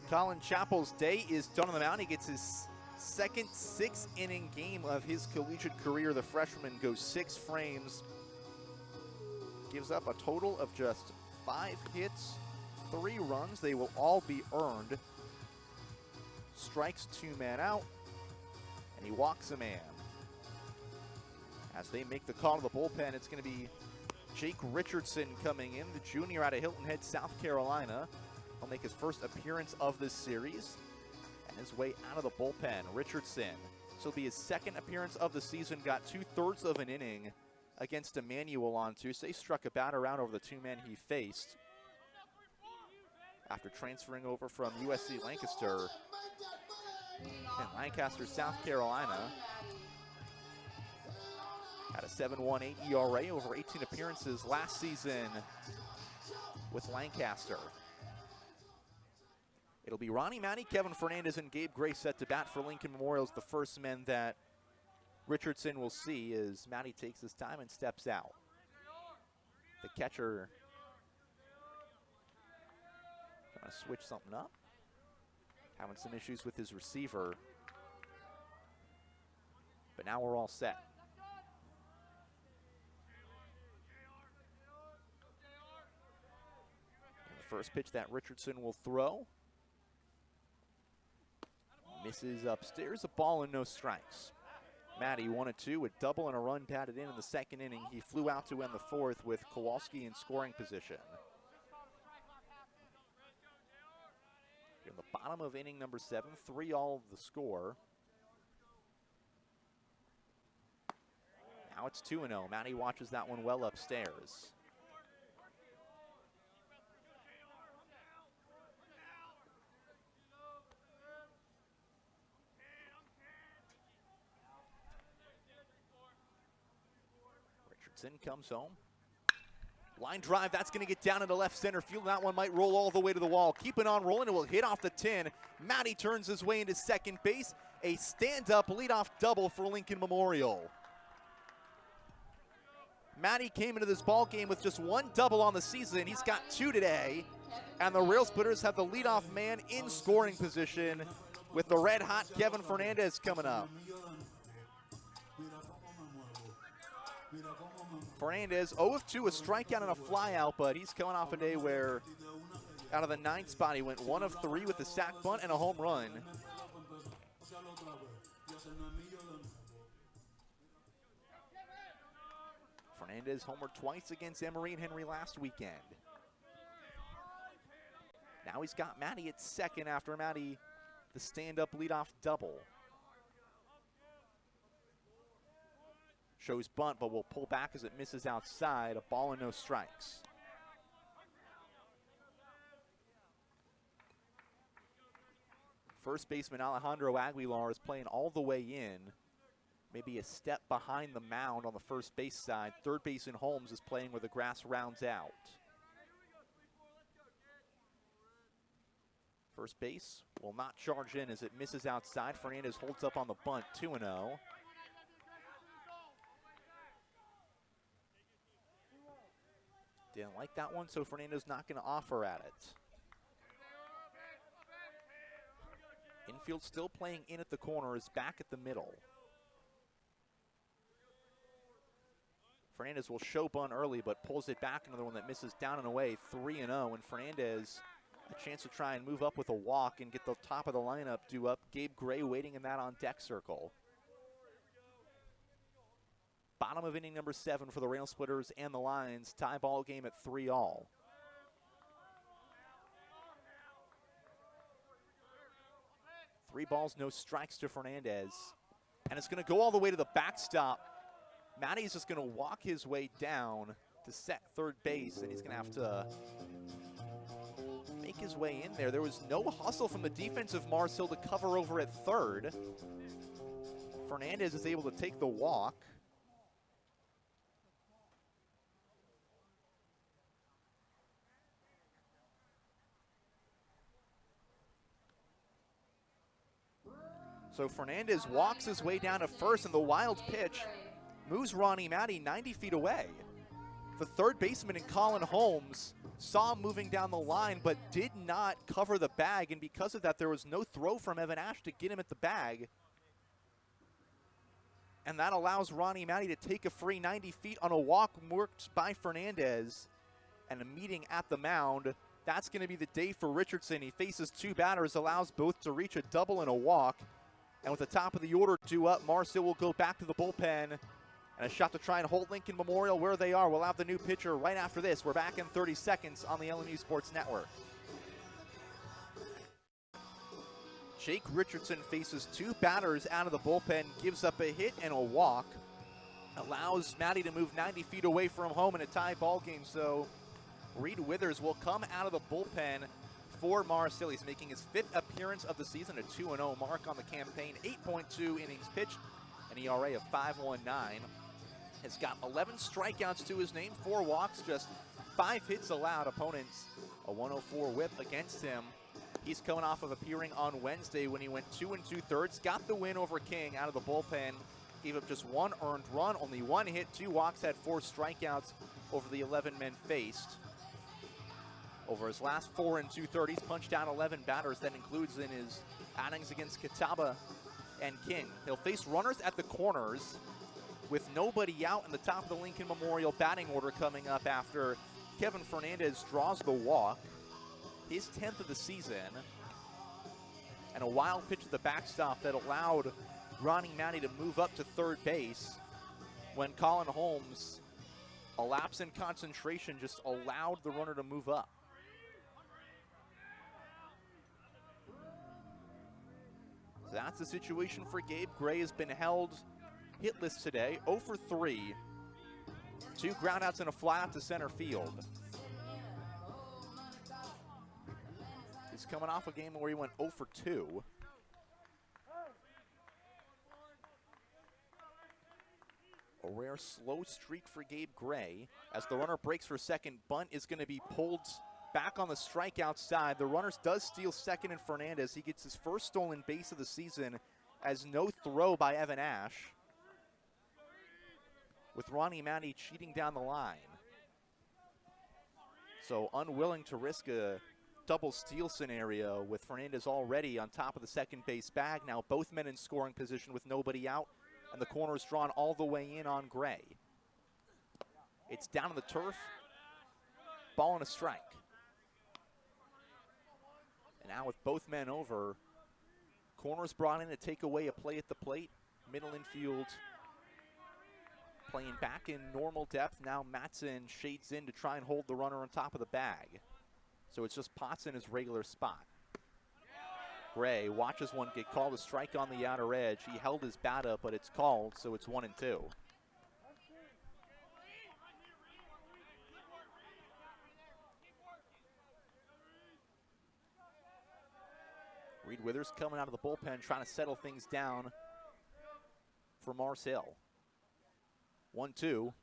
Colin Chappell's day is done on the mound. He gets his second 6-inning game of his collegiate career. The freshman goes 6 frames, gives up a total of just 5 hits, 3 runs. They will all be earned. Strikes 2 men out, and he walks a man. As they make the call to the bullpen, it's going to be Jake Richardson coming in, the junior out of Hilton Head, South Carolina. He'll make his first appearance of this series and his way out of the bullpen. Richardson, this will be his second appearance of the season, got 2/3 of an inning against Emmanuel on Tuesday. Struck a batter out over the 2 men he faced after transferring over from USC Lancaster in Lancaster, South Carolina. Had a 7.18 ERA over 18 appearances last season with Lancaster. It'll be Ronnie Matty, Kevin Fernandez, and Gabe Gray set to bat for Lincoln Memorial, the first men that Richardson will see as Matty takes his time and steps out. The catcher trying to switch something up. Having some issues with his receiver. But now we're all set. And the first pitch that Richardson will throw misses upstairs, a ball and no strikes. Matty 1-2, a double and a run batted in the second inning. He flew out to end the fourth with Kowalski in scoring position. In the bottom of inning number 7, 3-all the score. Now it's 2-0. Matty watches that one well upstairs. Richardson comes home. Line drive, that's going to get down into left center field. That one might roll all the way to the wall. Keep it on rolling. It will hit off the tin. Matty turns his way into second base. A stand-up leadoff double for Lincoln Memorial. Matty came into this ball game with just 1 double on the season. He's got 2 today. And the Rail Splitters have the leadoff man in scoring position with the red-hot Kevin Fernandez coming up. Fernandez 0-2, a strikeout and a flyout, but he's coming off a day where out of the 9th spot, he went 1 of 3 with a sac bunt and a home run. Fernandez homered twice against Emory and Henry last weekend. Now he's got Matty at second after Matty, the stand-up leadoff double. Shows bunt, but will pull back as it misses outside. A ball and no strikes. First baseman Alejandro Aguilar is playing all the way in. Maybe a step behind the mound on the first base side. Third baseman Holmes is playing where the grass rounds out. First base will not charge in as it misses outside. Fernandez holds up on the bunt, 2-0. Didn't like that one, so Fernandez not going to offer at it. Infield still playing in at the corner, is back at the middle. Fernandez will show bunt early, but pulls it back. Another one that misses down and away, 3-0. And Fernandez, a chance to try and move up with a walk and get the top of the lineup due up. Gabe Gray waiting in that on deck circle. Bottom of inning number 7 for the Rail Splitters and the Lions. Tie ball game at 3-all. Three balls, no strikes to Fernandez. And it's going to go all the way to the backstop. Matty's just going to walk his way down to set third base, and he's going to have to make his way in there. There was no hustle from the defensive Mars Hill to cover over at third. Fernandez is able to take the walk. So Fernandez walks his way down to first, and the wild pitch moves Ronnie Matty 90 feet away. The third baseman in Colin Holmes saw him moving down the line but did not cover the bag, and because of that there was no throw from Evan Ash to get him at the bag. And that allows Ronnie Matty to take a free 90 feet on a walk worked by Fernandez. And a meeting at the mound. That's going to be the day for Richardson. He faces two batters, allows both to reach a double and a walk. And with the top of the order two up, Marcel will go back to the bullpen. And a shot to try and hold Lincoln Memorial where they are. We'll have the new pitcher right after this. We're back in 30 seconds on the LMU Sports Network. Jake Richardson faces two batters out of the bullpen, gives up a hit and a walk. Allows Matty to move 90 feet away from home in a tie ball game. So Reed Withers will come out of the bullpen for Marcel. He's making his 5th appearance of the season, a 2-0 mark on the campaign, 8.2 innings pitched, an ERA of 5.19. Has got 11 strikeouts to his name, 4 walks, just 5 hits allowed. Opponents a 104 whip against him. He's coming off of appearing on Wednesday when he went 2 2/3, got the win over King out of the bullpen, gave up just 1 earned run, only 1 hit, 2 walks, had 4 strikeouts over the 11 men faced. Over his last 4 2/3, he's punched out 11 batters. That includes in his outings against Catawba and King. He'll face runners at the corners with nobody out in the top of the Lincoln Memorial batting order coming up after Kevin Fernandez draws the walk. His 10th of the season. And a wild pitch to the backstop that allowed Ronnie Matty to move up to third base when Colin Holmes, a lapse in concentration, just allowed the runner to move up. So that's the situation for Gabe Gray. Has been held hitless today, 0 for 3. 2 groundouts and a fly out to center field. He's coming off a game where he went 0 for 2. A rare slow streak for Gabe Gray. As the runner breaks for second, bunt is going to be pulled back on the strikeout side. The runner does steal second in Fernandez. He gets his first stolen base of the season as no throw by Evan Ash, with Ronnie Matty cheating down the line. So unwilling to risk a double steal scenario with Fernandez already on top of the second base bag. Now both men in scoring position with nobody out, and the corner is drawn all the way in on Gray. It's down on the turf, ball and a strike. And now with both men over, corner's brought in to take away a play at the plate. Middle infield playing back in normal depth. Now Matson shades in to try and hold the runner on top of the bag. So it's just Potts in his regular spot. Gray watches one get called, a strike on the outer edge. He held his bat up, but it's called, so it's 1-2. Reed Withers coming out of the bullpen, trying to settle things down for Marcel. 1-2.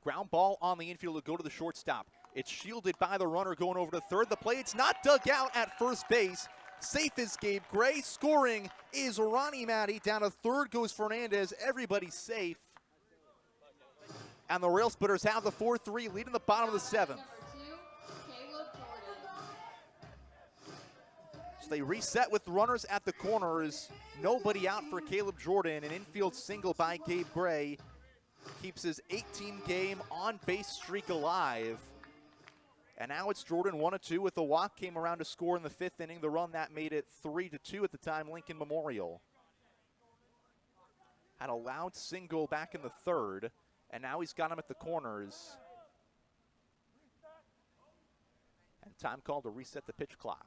Ground ball on the infield to go to the shortstop. It's shielded by the runner going over to third. The play, it's not dug out at first base. Safe is Gabe Gray. Scoring is Ronnie Matty. Down to third goes Fernandez. Everybody's safe. And the Rail Splitters have the 4-3 lead in the bottom of the 7th. So they reset with runners at the corners. Nobody out for Caleb Jordan. An infield single by Gabe Gray keeps his 18-game on-base streak alive. And now it's Jordan 1-2 with the walk. Came around to score in the 5th inning. The run that made it 3-2 at the time, Lincoln Memorial. Had a loud single back in the 3rd, and now he's got him at the corners. And time called to reset the pitch clock.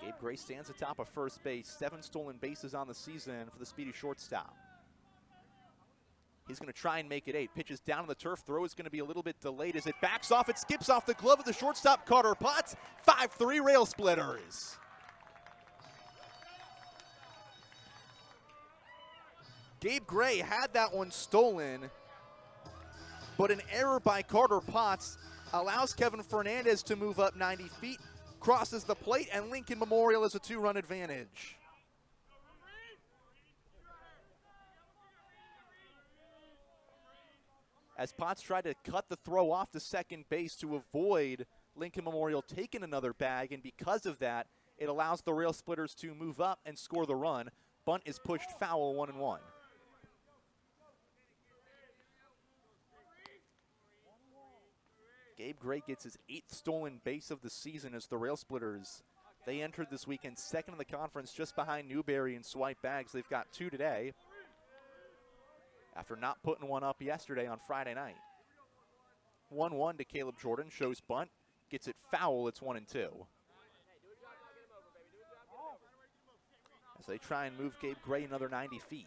Gabe Gray stands atop of first base. 7 stolen bases on the season for the speedy shortstop. He's going to try and make it 8. Pitches down on the turf. Throw is going to be a little bit delayed as it backs off. It skips off the glove of the shortstop, Carter Potts. 5-3 Rail Splitters. Gabe Gray had that one stolen, but an error by Carter Potts allows Kevin Fernandez to move up 90 feet, crosses the plate, and Lincoln Memorial has a 2-run advantage. as Potts tried to cut the throw off to second base to avoid Lincoln Memorial taking another bag, and because of that, it allows the Rail Splitters to move up and score the run. Bunt is pushed foul, 1-1. Gabe Gray gets his 8th stolen base of the season as the Rail Splitters. They entered this weekend second in the conference, just behind Newberry and Swipe Bags. They've got 2 today after not putting one up yesterday on Friday night. 1-1 to Caleb Jordan, shows bunt, gets it foul, it's 1-2. As they try and move Gabe Gray another 90 feet.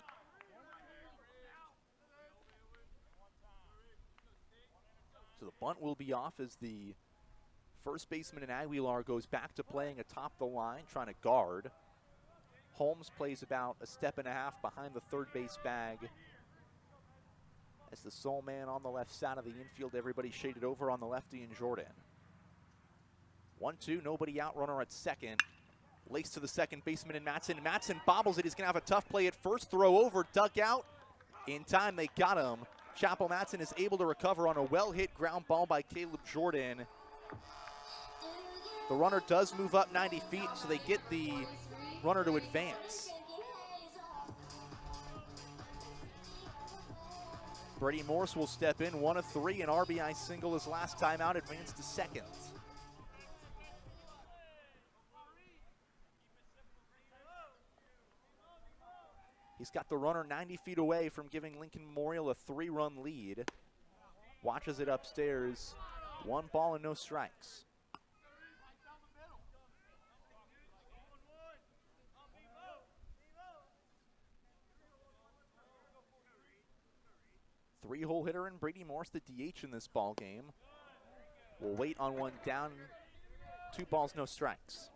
So the bunt will be off as the first baseman in Aguilar goes back to playing atop the line, trying to guard. Holmes plays about a step and a half behind the third base bag as the sole man on the left side of the infield. Everybody shaded over on the lefty and Jordan. 1-2, nobody out, runner at second. Lace to the second baseman in Matson. Matson bobbles it. He's going to have a tough play at first. Throw over, dug out. In time, they got him. Chappell Matson is able to recover on a well-hit ground ball by Caleb Jordan. The runner does move up 90 feet, so they get the runner to advance. Brady Morse will step in, 1 of 3, an RBI single his last time out, advanced to second. He's got the runner 90 feet away from giving Lincoln Memorial a 3-run lead. Watches it upstairs. 1 ball and no strikes. Three-hole hitter in Brady Morse, the DH in this ball game. We'll wait on one down. 2 balls, no strikes.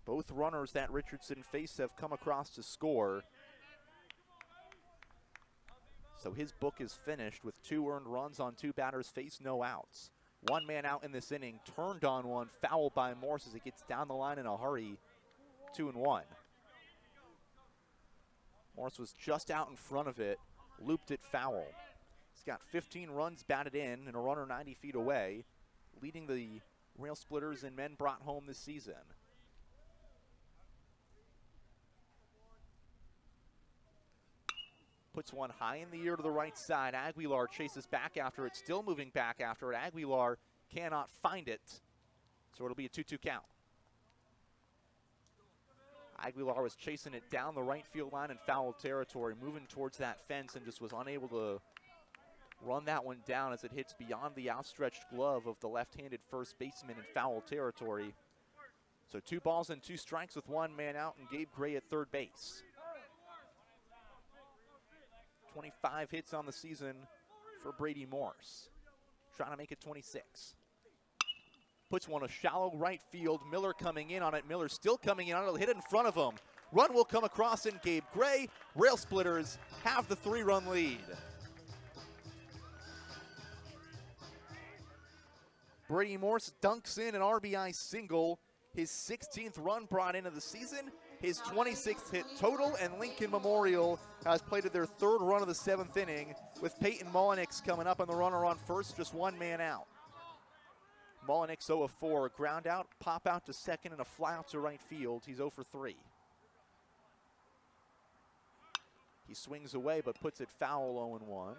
Both runners that Richardson faced have come across to score. So his book is finished with 2 earned runs on 2 batters faced, no outs. 1 man out in this inning, turned on one, fouled by Morse as it gets down the line in a hurry. 2-1. Morse was just out in front of it, looped it foul. He's got 15 runs batted in and a runner 90 feet away, leading the Rail Splitters in men brought home this season. Puts one high in the air to the right side. Aguilar chases back after it, still moving back after it. Aguilar cannot find it, so it'll be a 2-2 count. Aguilar was chasing it down the right field line in foul territory, moving towards that fence, and just was unable to run that one down as it hits beyond the outstretched glove of the left-handed first baseman in foul territory. So 2 balls and 2 strikes with 1 man out, and Gabe Gray at third base. 25 hits on the season for Brady Morse, trying to make it 26. Puts one a shallow right field. Miller coming in on it. Miller still coming in on it. It'll hit it in front of him. Run will come across in Gabe Gray. Rail Splitters have the 3-run lead. Brady Morse dunks in an RBI single. His 16th run brought into the season. His 26th hit total, and Lincoln Memorial has plated their 3rd run of the 7th inning with Peyton Mullenix coming up on the runner on first, just 1 man out. Mullenix 0 of 4, a ground out, pop out to second, and a fly out to right field. He's 0 for 3. He swings away but puts it foul, 0-1.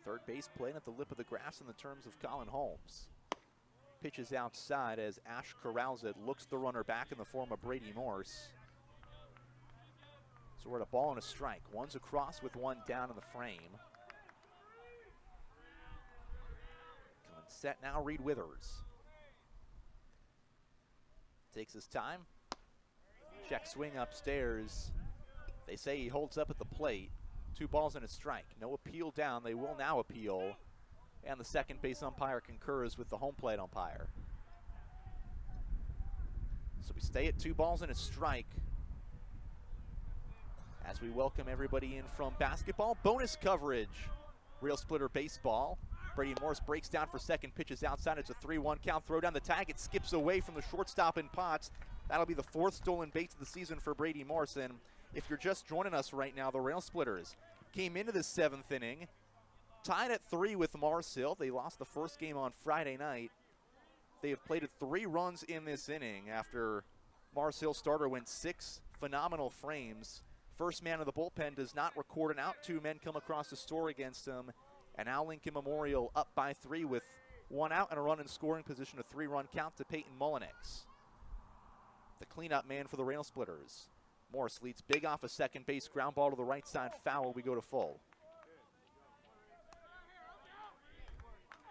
Third base playing at the lip of the grass in the terms of Colin Holmes. Pitches outside as Ash corrals it, looks the runner back in the form of Brady Morse. So we're at a ball and a strike. One's across with 1 down in the frame. Coming set now, Reed Withers. Takes his time. Check swing upstairs. They say he holds up at the plate. 2 balls and a strike. No appeal down. They will now appeal. And the second base umpire concurs with the home plate umpire. So we stay at 2 balls and a strike as we welcome everybody in from basketball. Bonus coverage, Rail Splitter baseball. Brady Morris breaks down for second, pitches outside. It's a 3-1 count. Throw down the tag. It skips away from the shortstop in Potts. That'll be the 4th stolen base of the season for Brady Morris. And if you're just joining us right now, the Rail Splitters came into the 7th inning, tied at 3 with Mars Hill. They lost the first game on Friday night. They have plated 3 runs in this inning after Mars Hill starter went 6 phenomenal frames. First man of the bullpen does not record an out. 2 men come across the store against him. And now Lincoln Memorial up by 3 with 1 out and a run in scoring position. A 3-run count to Peyton Mullenix, the cleanup man for the Rail Splitters. Morris leads big off a second base. Ground ball to the right side, foul. We go to full.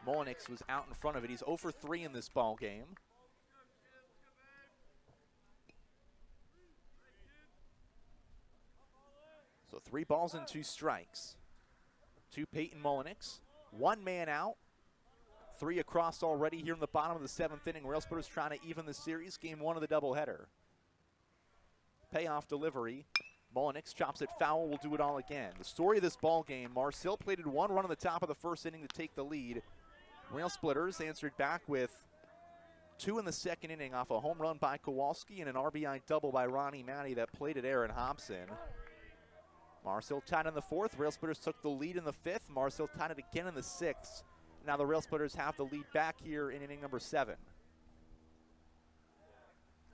Mullenix was out in front of it. He's 0 for 3 in this ball game. So 3 balls and 2 strikes to Peyton Mullenix. 1 man out. 3 across already here in the bottom of the 7th inning. Rail Splitters trying to even the series. Game 1 of the doubleheader. Payoff delivery. Mullenix chops it foul. We'll do it all again. The story of this ball game, Mars Hill plated 1 run in the top of the 1st inning to take the lead. Rail Splitters answered back with 2 in the 2nd inning off a home run by Kowalski and an RBI double by Ronnie Matty that plated Aaron Hobson. Mars Hill tied in the 4th. Rail Splitters took the lead in the 5th. Mars Hill tied it again in the 6th. Now the Rail Splitters have the lead back here in inning number 7.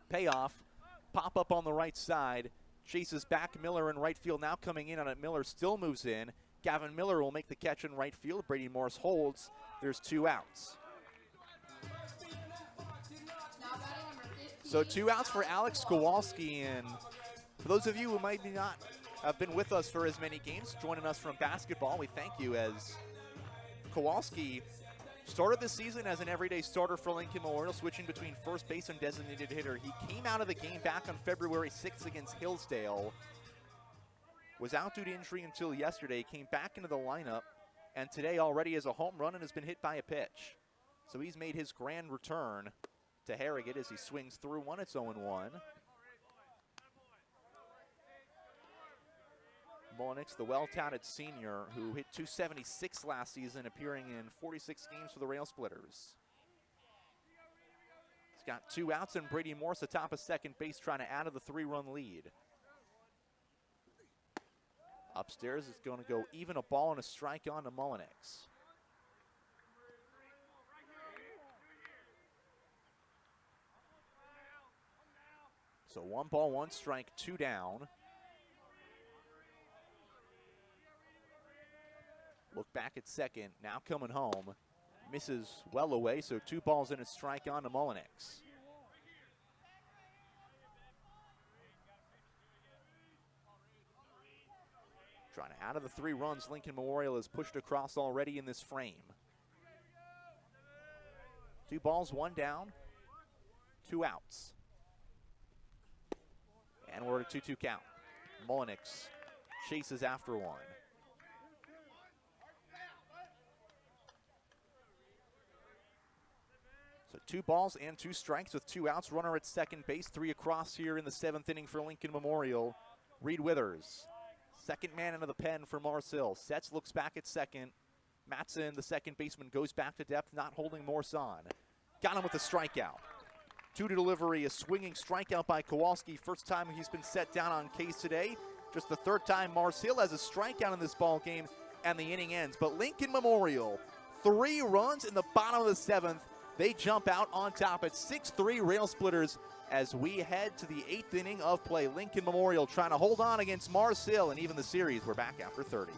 Payoff. Pop up on the right side. Chases back. Miller in right field now coming in on it. Miller still moves in. Gavin Miller will make the catch in right field. Brady Morris holds. There's 2 outs. So 2 outs for Alex Kowalski. And for those of you who might not have been with us for as many games, joining us from basketball, we thank you, as Kowalski started the season as an everyday starter for Lincoln Memorial, switching between first base and designated hitter. He came out of the game back on February 6th against Hillsdale. Was out due to injury until yesterday, came back into the lineup, and today already has a home run and has been hit by a pitch. So he's made his grand return to Harrogate as he swings through one. It's 0-1. Mullenix, the well-touted senior who hit .276 last season, appearing in 46 games for the Rail Splitters. He's got 2 outs, and Brady Morris atop of second base trying to add to the 3-run lead. Upstairs is going to go even, a ball and a strike on to Mullenix. So 1 ball, 1 strike, 2 down. Look back at second, now coming home. Misses well away, so 2 balls and a strike on to Mullenix. Trying to add of the 3 runs Lincoln Memorial has pushed across already in this frame. 2 balls, 1 down, 2 outs. And we're at a 2-2 count. Mullenix chases after 1. So 2 balls and 2 strikes with 2 outs. Runner at second base. 3 across here in the 7th inning for Lincoln Memorial. Reed Withers, second man into the pen for Mars Hill. Sets, looks back at second. Matson, the second baseman, goes back to depth, not holding Morse on. Got him with a strikeout. 2 to delivery, a swinging strikeout by Kowalski. First time he's been set down on case today. Just the 3rd time Mars Hill has a strikeout in this ball game, and the inning ends. But Lincoln Memorial, 3 runs in the bottom of the 7th. They jump out on top at 6-3 Rail Splitters as we head to the 8th inning of play. Lincoln Memorial trying to hold on against Mars Hill and even the series. We're back after 30.